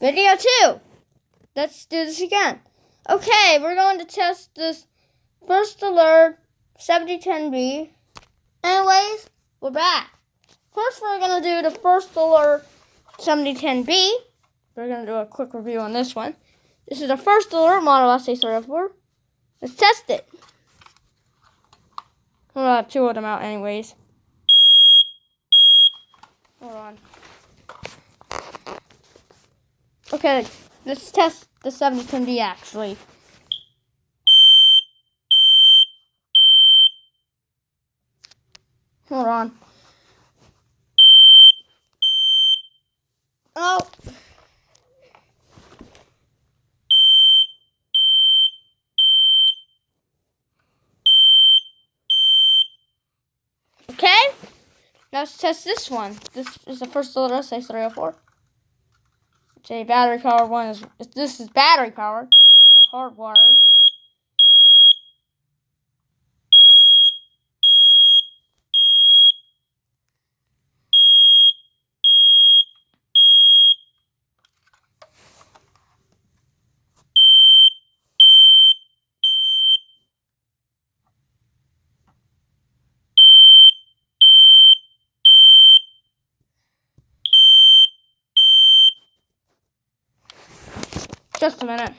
Video 2. Let's do this again. Okay, we're going to test this first alert 7010B. Anyways, we're back. First, we're going to do the first alert 7010B. We're going to do a quick review on this one. This is the first alert model SA304. Let's test it. We'll have two of them out anyways. Hold on. Okay, let's test the 7010B actually. Hold on. Oh. Okay. Now let's test this one. This is the first alert SA304. It's a battery powered one. This is battery powered, not hardwired. Just a minute.